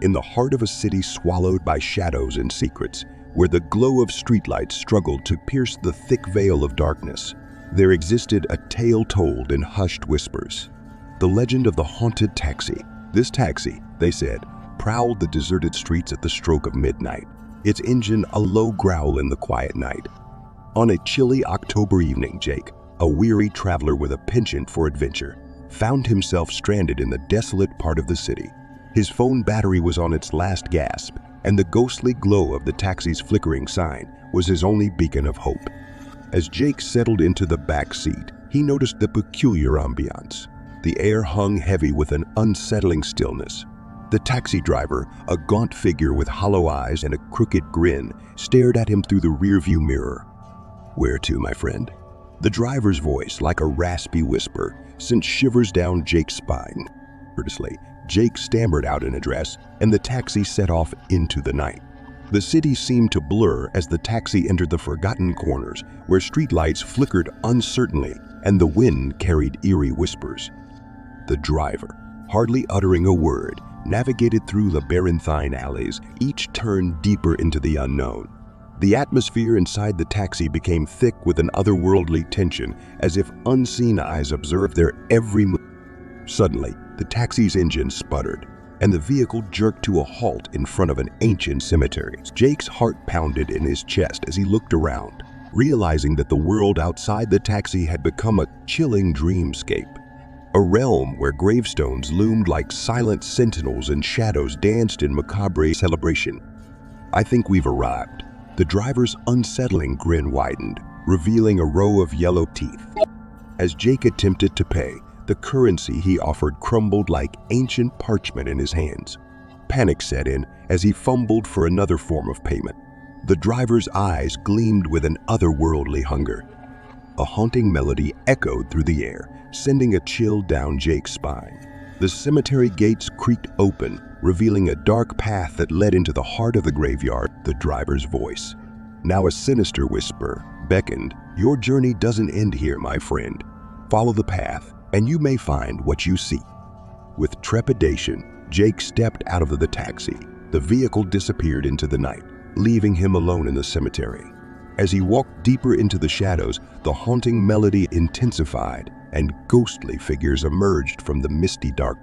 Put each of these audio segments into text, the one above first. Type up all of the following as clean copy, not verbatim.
in the heart of a city swallowed by shadows and secrets, where the glow of streetlights struggled to pierce the thick veil of darkness, there existed a tale told in hushed whispers. The legend of the haunted taxi. This taxi, they said, prowled the deserted streets at the stroke of midnight, its engine a low growl in the quiet night. On a chilly October evening, Jake, a weary traveler with a penchant for adventure, found himself stranded in the desolate part of the city. His phone battery was on its last gasp, and the ghostly glow of the taxi's flickering sign was his only beacon of hope. As Jake settled into the back seat, he noticed the peculiar ambiance. The air hung heavy with an unsettling stillness. The taxi driver, a gaunt figure with hollow eyes and a crooked grin, stared at him through the rearview mirror. "Where to, my friend?" The driver's voice, like a raspy whisper, sent shivers down Jake's spine. Courteously, Jake stammered out an address, and the taxi set off into the night. The city seemed to blur as the taxi entered the forgotten corners, where streetlights flickered uncertainly and the wind carried eerie whispers. The driver, hardly uttering a word, navigated through labyrinthine alleys, each turn deeper into the unknown. The atmosphere inside the taxi became thick with an otherworldly tension, as if unseen eyes observed their every move. Suddenly, the taxi's engine sputtered, and the vehicle jerked to a halt in front of an ancient cemetery. Jake's heart pounded in his chest as he looked around, realizing that the world outside the taxi had become a chilling dreamscape. A realm where gravestones loomed like silent sentinels and shadows danced in macabre celebration. "I think we've arrived." The driver's unsettling grin widened, revealing a row of yellow teeth. As Jake attempted to pay, the currency he offered crumbled like ancient parchment in his hands. Panic set in as he fumbled for another form of payment. The driver's eyes gleamed with an otherworldly hunger. A haunting melody echoed through the air, sending a chill down Jake's spine. The cemetery gates creaked open, revealing a dark path that led into the heart of the graveyard. The driver's voice, now a sinister whisper, beckoned, "Your journey doesn't end here, my friend. Follow the path, and you may find what you seek." With trepidation, Jake stepped out of the taxi. The vehicle disappeared into the night, leaving him alone in the cemetery. As he walked deeper into the shadows, the haunting melody intensified, and ghostly figures emerged from the misty dark.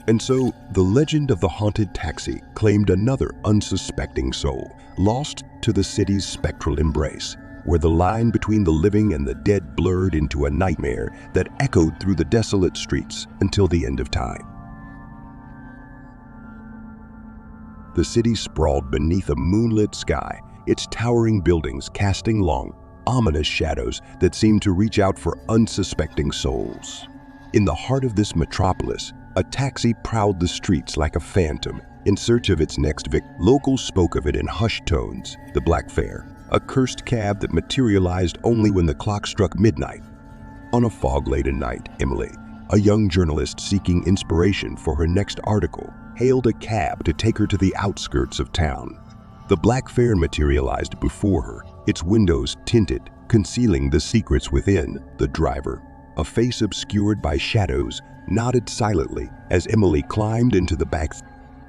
And so, the legend of the haunted taxi claimed another unsuspecting soul, lost to the city's spectral embrace, where the line between the living and the dead blurred into a nightmare that echoed through the desolate streets until the end of time. The city sprawled beneath a moonlit sky, its towering buildings casting long, ominous shadows that seemed to reach out for unsuspecting souls. In the heart of this metropolis, a taxi prowled the streets like a phantom in search of its next victim. Locals spoke of it in hushed tones, the Black Fare, a cursed cab that materialized only when the clock struck midnight. On a fog-laden night, Emily, a young journalist seeking inspiration for her next article, hailed a cab to take her to the outskirts of town. The Black Fare materialized before her, its windows tinted, concealing the secrets within. The driver, a face obscured by shadows, nodded silently as Emily climbed into the back.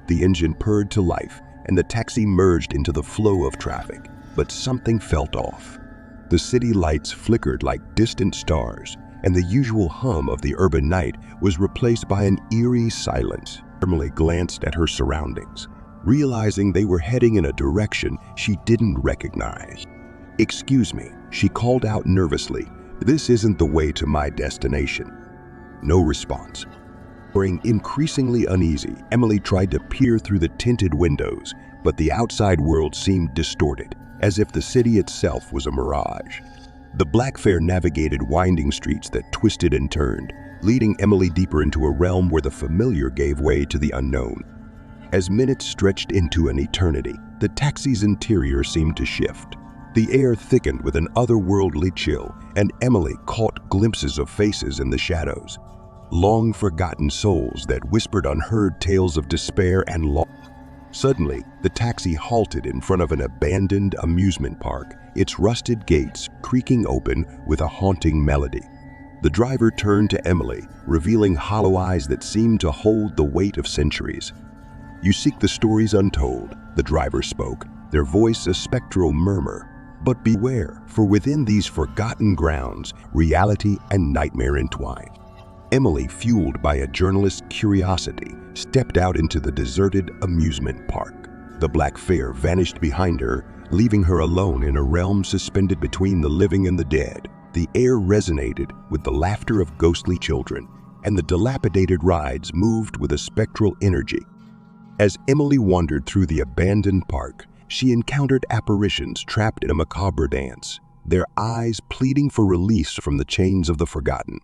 The engine purred to life, and the taxi merged into the flow of traffic. But something felt off. The city lights flickered like distant stars, and the usual hum of the urban night was replaced by an eerie silence. Emily glanced at her surroundings, realizing they were heading in a direction she didn't recognize. "Excuse me," she called out nervously. "This isn't the way to my destination." No response. Growing increasingly uneasy, Emily tried to peer through the tinted windows, but the outside world seemed distorted, as if the city itself was a mirage. The Black Fare navigated winding streets that twisted and turned, leading Emily deeper into a realm where the familiar gave way to the unknown. As minutes stretched into an eternity, the taxi's interior seemed to shift. The air thickened with an otherworldly chill, and Emily caught glimpses of faces in the shadows. Long-forgotten souls that whispered unheard tales of despair and loss. Suddenly, the taxi halted in front of an abandoned amusement park, its rusted gates creaking open with a haunting melody. The driver turned to Emily, revealing hollow eyes that seemed to hold the weight of centuries. "You seek the stories untold," the driver spoke, their voice a spectral murmur. "But beware, for within these forgotten grounds, reality and nightmare entwine." Emily, fueled by a journalist's curiosity, stepped out into the deserted amusement park. The black fare vanished behind her, leaving her alone in a realm suspended between the living and the dead. The air resonated with the laughter of ghostly children, and the dilapidated rides moved with a spectral energy. As Emily wandered through the abandoned park, she encountered apparitions trapped in a macabre dance, their eyes pleading for release from the chains of the forgotten.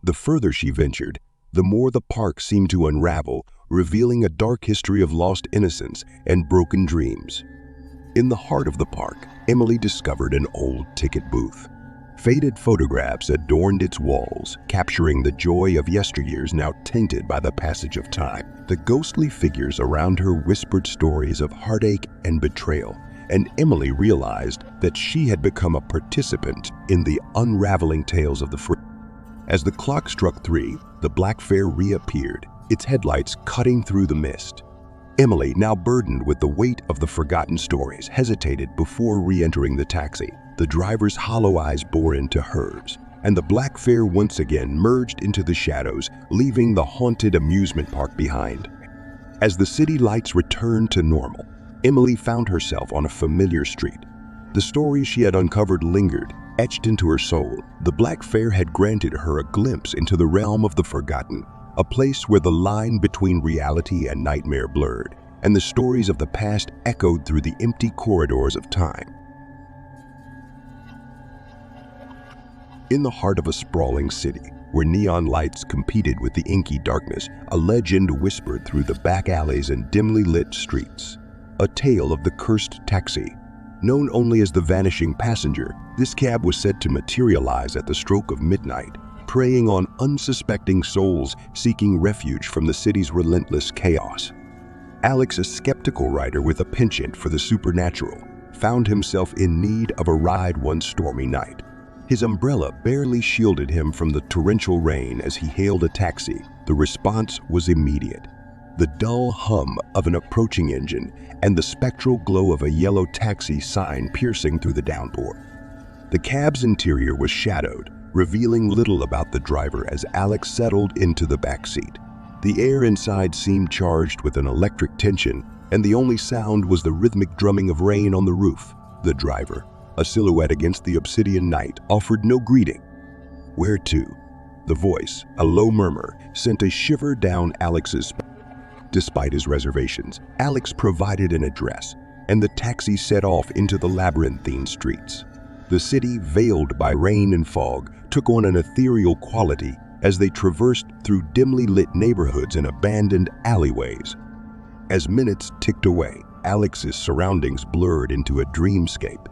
The further she ventured, the more the park seemed to unravel, revealing a dark history of lost innocence and broken dreams. In the heart of the park, Emily discovered an old ticket booth. Faded photographs adorned its walls, capturing the joy of yesteryears now tainted by the passage of time. The ghostly figures around her whispered stories of heartache and betrayal, and Emily realized that she had become a participant in the unraveling tales of the free. As the clock struck 3, the black fare reappeared, its headlights cutting through the mist. Emily, now burdened with the weight of the forgotten stories, hesitated before re-entering the taxi. The driver's hollow eyes bore into hers, and the black fare once again merged into the shadows, leaving the haunted amusement park behind. As the city lights returned to normal, Emily found herself on a familiar street. The stories she had uncovered lingered, etched into her soul. The black fare had granted her a glimpse into the realm of the forgotten, a place where the line between reality and nightmare blurred, and the stories of the past echoed through the empty corridors of time. In the heart of a sprawling city, where neon lights competed with the inky darkness, a legend whispered through the back alleys and dimly lit streets. A tale of the cursed taxi. Known only as the Vanishing Passenger, this cab was said to materialize at the stroke of midnight, preying on unsuspecting souls seeking refuge from the city's relentless chaos. Alex, a skeptical writer with a penchant for the supernatural, found himself in need of a ride one stormy night. His umbrella barely shielded him from the torrential rain as he hailed a taxi. The response was immediate. The dull hum of an approaching engine and the spectral glow of a yellow taxi sign piercing through the downpour. The cab's interior was shadowed, revealing little about the driver as Alex settled into the back seat. The air inside seemed charged with an electric tension, and the only sound was the rhythmic drumming of rain on the roof. The driver, a silhouette against the obsidian night, offered no greeting. "Where to?" The voice, a low murmur, sent a shiver down Alex's spine. Despite his reservations, Alex provided an address, and the taxi set off into the labyrinthine streets. The city, veiled by rain and fog, took on an ethereal quality as they traversed through dimly lit neighborhoods and abandoned alleyways. As minutes ticked away, Alex's surroundings blurred into a dreamscape.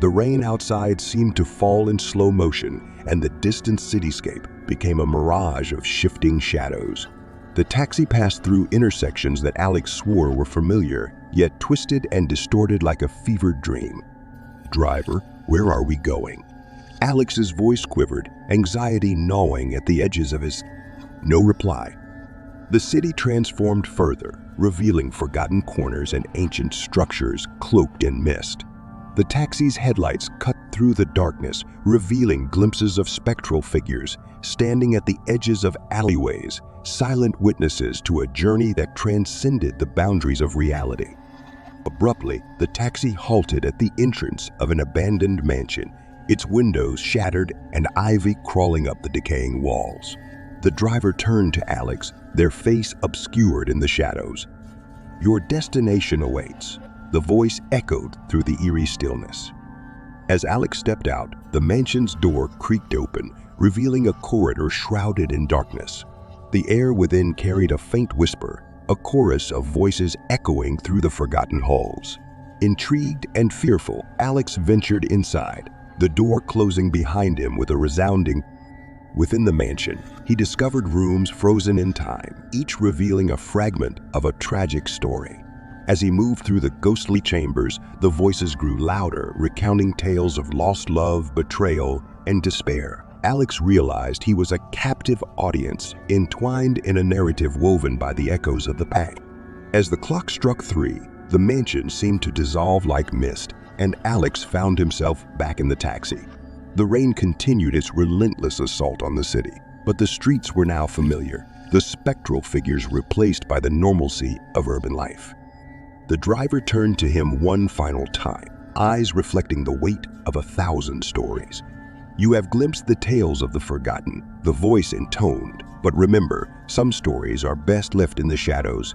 The rain outside seemed to fall in slow motion, and the distant cityscape became a mirage of shifting shadows. The taxi passed through intersections that Alex swore were familiar, yet twisted and distorted like a fevered dream. "Driver, where are we going?" Alex's voice quivered, anxiety gnawing at the edges of his... No reply. The city transformed further, revealing forgotten corners and ancient structures cloaked in mist. The taxi's headlights cut through the darkness, revealing glimpses of spectral figures standing at the edges of alleyways, silent witnesses to a journey that transcended the boundaries of reality. Abruptly, the taxi halted at the entrance of an abandoned mansion, its windows shattered and ivy crawling up the decaying walls. The driver turned to Alex, their face obscured in the shadows. "Your destination awaits," the voice echoed through the eerie stillness. As Alex stepped out, the mansion's door creaked open, revealing a corridor shrouded in darkness. The air within carried a faint whisper, a chorus of voices echoing through the forgotten halls. Intrigued and fearful, Alex ventured inside, the door closing behind him with a resounding. Within the mansion, he discovered rooms frozen in time, each revealing a fragment of a tragic story. As he moved through the ghostly chambers, the voices grew louder, recounting tales of lost love, betrayal, and despair. Alex realized he was a captive audience, entwined in a narrative woven by the echoes of the past. As the clock struck 3, the mansion seemed to dissolve like mist, and Alex found himself back in the taxi. The rain continued its relentless assault on the city, but the streets were now familiar, the spectral figures replaced by the normalcy of urban life. The driver turned to him one final time, eyes reflecting the weight of 1,000 stories. "You have glimpsed the tales of the forgotten," the voice intoned, "but remember, some stories are best left in the shadows."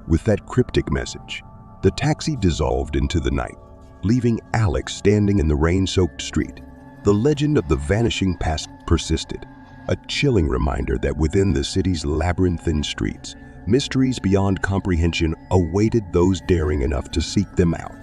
With that cryptic message, the taxi dissolved into the night, leaving Alex standing in the rain-soaked street. The legend of the vanishing past persisted, a chilling reminder that within the city's labyrinthine streets, mysteries beyond comprehension awaited those daring enough to seek them out.